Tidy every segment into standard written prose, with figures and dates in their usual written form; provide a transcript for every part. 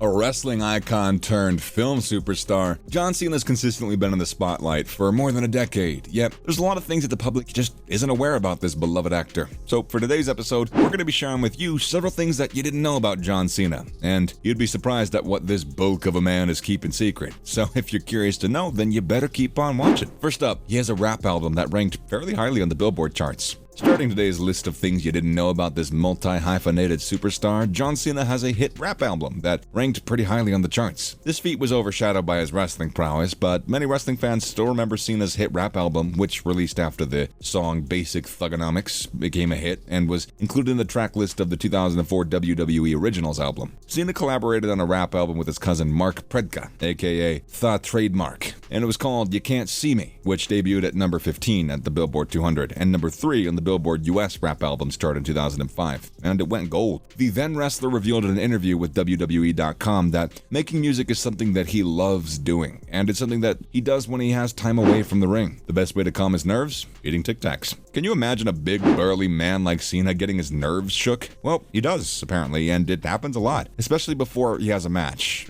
A wrestling icon turned film superstar, John Cena's consistently been in the spotlight for more than a decade, yet there's a lot of things that the public just isn't aware about this beloved actor. So for today's episode, we're going to be sharing with you several things that you didn't know about John Cena, and you'd be surprised at what this bulk of a man is keeping secret. So if you're curious to know, then you better keep on watching. First up, he has a rap album that ranked fairly highly on the Billboard charts. Starting today's list of things you didn't know about this multi-hyphenated superstar, John Cena has a hit rap album that ranked pretty highly on the charts. This feat was overshadowed by his wrestling prowess, but many wrestling fans still remember Cena's hit rap album, which released after the song Basic Thugonomics became a hit and was included in the track list of the 2004 WWE Originals album. Cena collaborated on a rap album with his cousin Mark Predka, aka The Trademark, and it was called You Can't See Me, which debuted at number 15 at the Billboard 200 and number 3 on the Billboard US Rap Albums chart in 2005, and it went gold. The then wrestler revealed in an interview with WWE.com that making music is something that he loves doing, and it's something that he does when he has time away from the ring. The best way to calm his nerves? Eating Tic Tacs. Can you imagine a big, burly man like Cena getting his nerves shook? Well, he does, apparently, and it happens a lot, especially before he has a match,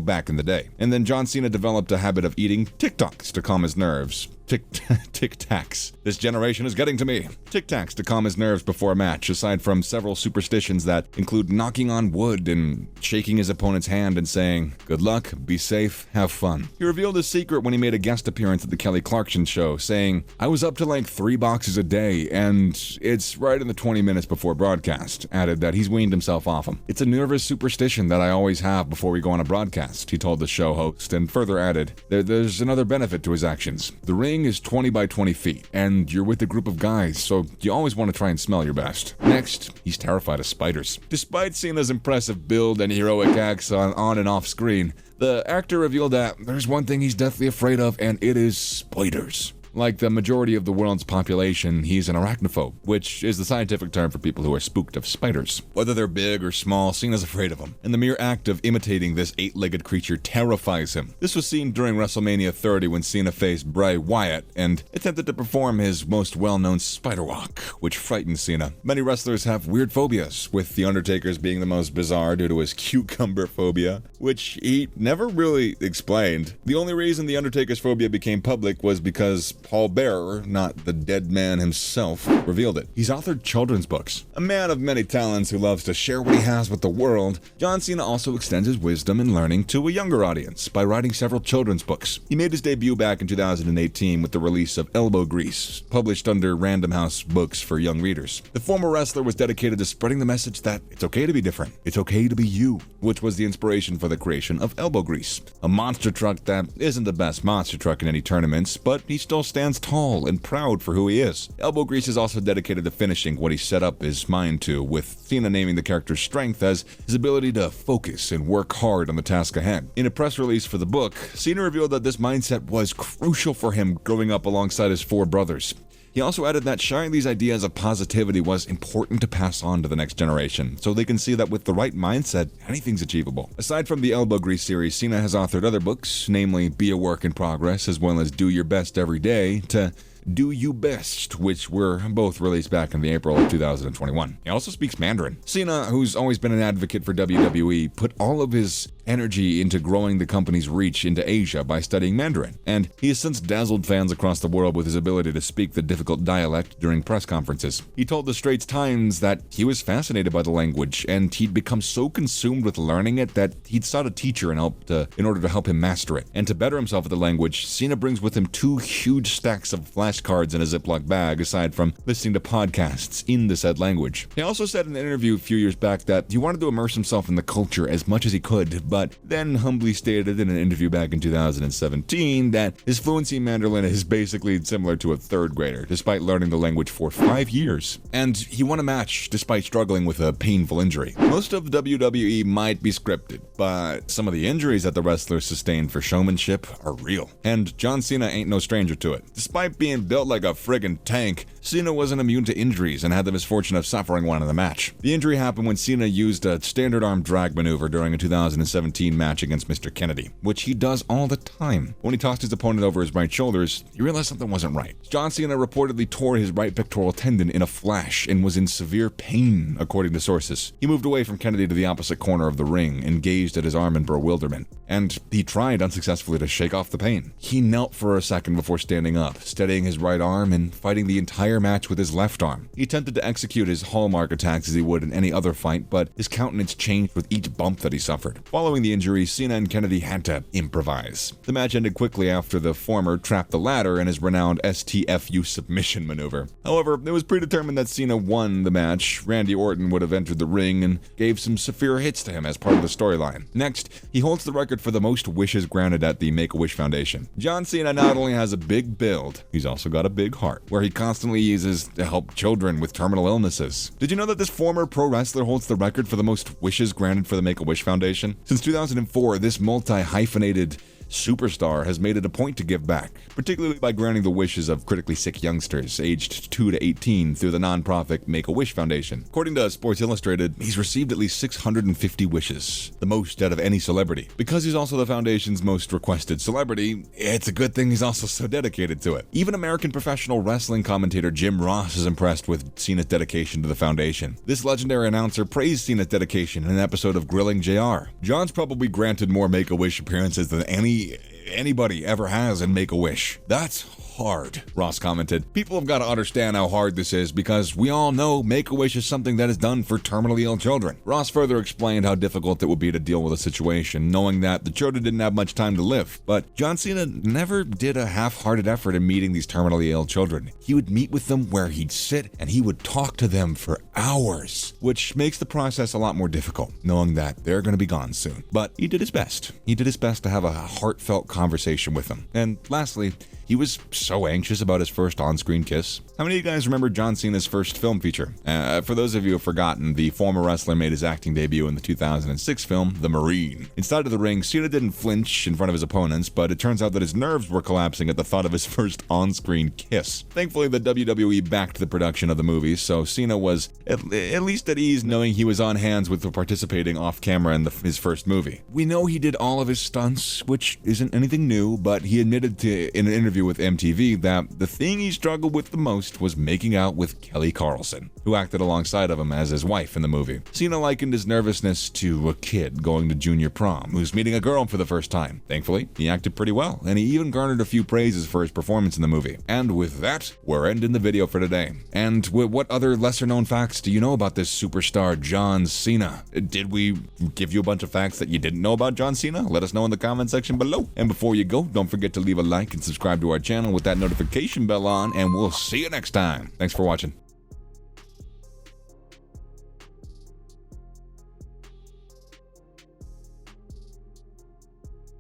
back in the day. And then John Cena developed a habit of eating Tic Tacs to calm his nerves. Tic Tacs. This generation is getting to me. Tic Tacs to calm his nerves before a match, aside from several superstitions that include knocking on wood and shaking his opponent's hand and saying, "Good luck, be safe, have fun." He revealed his secret when he made a guest appearance at the Kelly Clarkson show, saying, "I was up to like 3 boxes a day, and it's right in the 20 minutes before broadcast." Added that he's weaned himself off them. "It's a nervous superstition that I always have before we go on a broadcast," he told the show host, and further added, there's another benefit to his actions. The ring is 20 by 20 feet, and you're with a group of guys, so you always want to try and smell your best. Next, he's terrified of spiders. Despite Cena's impressive build and heroic acts on and off screen, the actor revealed that there's one thing he's deathly afraid of, and it is spiders. Like the majority of the world's population, he's an arachnophobe, which is the scientific term for people who are spooked of spiders. Whether they're big or small, Cena's afraid of them, and the mere act of imitating this 8-legged creature terrifies him. This was seen during WrestleMania 30 when Cena faced Bray Wyatt and attempted to perform his most well-known spider walk, which frightened Cena. Many wrestlers have weird phobias, with The Undertaker's being the most bizarre due to his cucumber phobia, which he never really explained. The only reason The Undertaker's phobia became public was because Paul Bearer, not the dead man himself, revealed it. He's authored children's books. A man of many talents who loves to share what he has with the world, John Cena also extends his wisdom and learning to a younger audience by writing several children's books. He made his debut back in 2018 with the release of Elbow Grease, published under Random House Books for young readers. The former wrestler was dedicated to spreading the message that it's okay to be different, it's okay to be you, which was the inspiration for the creation of Elbow Grease, a monster truck that isn't the best monster truck in any tournaments, but he still stands tall and proud for who he is. Elbow Grease is also dedicated to finishing what he set up his mind to, with Cena naming the character's strength as his ability to focus and work hard on the task ahead. In a press release for the book, Cena revealed that this mindset was crucial for him growing up alongside his 4 brothers. He also added that sharing these ideas of positivity was important to pass on to the next generation, so they can see that with the right mindset, anything's achievable. Aside from the Elbow Grease series, Cena has authored other books, namely Be a Work in Progress, as well as Do Your Best Every Day, to Do You Best, which were both released back in the April of 2021. He also speaks Mandarin. Cena, who's always been an advocate for WWE, put all of his energy into growing the company's reach into Asia by studying Mandarin, and he has since dazzled fans across the world with his ability to speak the difficult dialect during press conferences. He told the Straits Times that he was fascinated by the language, and he'd become so consumed with learning it that he'd sought a teacher in order to help him master it. And to better himself with the language, Cena brings with him 2 huge stacks of flashcards in a Ziploc bag, aside from listening to podcasts in the said language. He also said in an interview a few years back that he wanted to immerse himself in the culture as much as he could, but then humbly stated in an interview back in 2017 that his fluency in Mandarin is basically similar to a 3rd grader, despite learning the language for 5 years. And he won a match despite struggling with a painful injury. Most of WWE might be scripted, but some of the injuries that the wrestler sustained for showmanship are real. And John Cena ain't no stranger to it. Despite being built like a friggin' tank, Cena wasn't immune to injuries and had the misfortune of suffering one in the match. The injury happened when Cena used a standard arm drag maneuver during a 2017 match against Mr. Kennedy, which he does all the time. When he tossed his opponent over his right shoulders, he realized something wasn't right. John Cena reportedly tore his right pectoral tendon in a flash and was in severe pain, according to sources. He moved away from Kennedy to the opposite corner of the ring and gazed at his arm in bewilderment. And he tried unsuccessfully to shake off the pain. He knelt for a second before standing up, steadying his right arm and fighting the entire match with his left arm. He attempted to execute his hallmark attacks as he would in any other fight, but his countenance changed with each bump that he suffered. Following the injury, Cena and Kennedy had to improvise. The match ended quickly after the former trapped the latter in his renowned STFU submission maneuver. However, it was predetermined that Cena won the match. Randy Orton would have entered the ring and gave some severe hits to him as part of the storyline. Next, he holds the record for the most wishes granted at the Make-A-Wish Foundation. John Cena not only has a big build, he's also got a big heart, where he constantly uses to help children with terminal illnesses. Did you know that this former pro wrestler holds the record for the most wishes granted for the Make-A-Wish Foundation? Since 2004, this multi-hyphenated superstar has made it a point to give back, particularly by granting the wishes of critically sick youngsters aged 2 to 18 through the non-profit Make-A-Wish Foundation. According to Sports Illustrated, he's received at least 650 wishes, the most out of any celebrity. Because he's also the foundation's most requested celebrity, it's a good thing he's also so dedicated to it. Even American professional wrestling commentator Jim Ross is impressed with Cena's dedication to the foundation. This legendary announcer praised Cena's dedication in an episode of Grilling JR. John's probably granted more Make-A-Wish appearances than anybody ever has in Make-A-Wish. That's hard, Ross commented. People have got to understand how hard this is because we all know Make-A-Wish is something that is done for terminally ill children. Ross further explained how difficult it would be to deal with a situation, knowing that the children didn't have much time to live. But John Cena never did a half-hearted effort in meeting these terminally ill children. He would meet with them where he'd sit and he would talk to them for hours, which makes the process a lot more difficult, knowing that they're going to be gone soon. But he did his best. He did his best to have a heartfelt conversation with them. And lastly, he was so anxious about his first on-screen kiss. How many of you guys remember John Cena's first film feature? For those of you who have forgotten, the former wrestler made his acting debut in the 2006 film, The Marine. Inside of the ring, Cena didn't flinch in front of his opponents, but it turns out that his nerves were collapsing at the thought of his first on-screen kiss. Thankfully, the WWE backed the production of the movie, so Cena was at least at ease knowing he was on hands with participating off-camera in his first movie. We know he did all of his stunts, which isn't anything new, but he admitted in an interview with MTV that the thing he struggled with the most was making out with Kelly Carlson, who acted alongside of him as his wife in the movie. Cena likened his nervousness to a kid going to junior prom who's meeting a girl for the first time. Thankfully, he acted pretty well, and he even garnered a few praises for his performance in the movie. And with that, we're ending the video for today. And what other lesser-known facts do you know about this superstar John Cena? Did we give you a bunch of facts that you didn't know about John Cena? Let us know in the comment section below. And before you go, don't forget to leave a like and subscribe to our channel with that notification bell on, and we'll see you next time. Thanks for watching.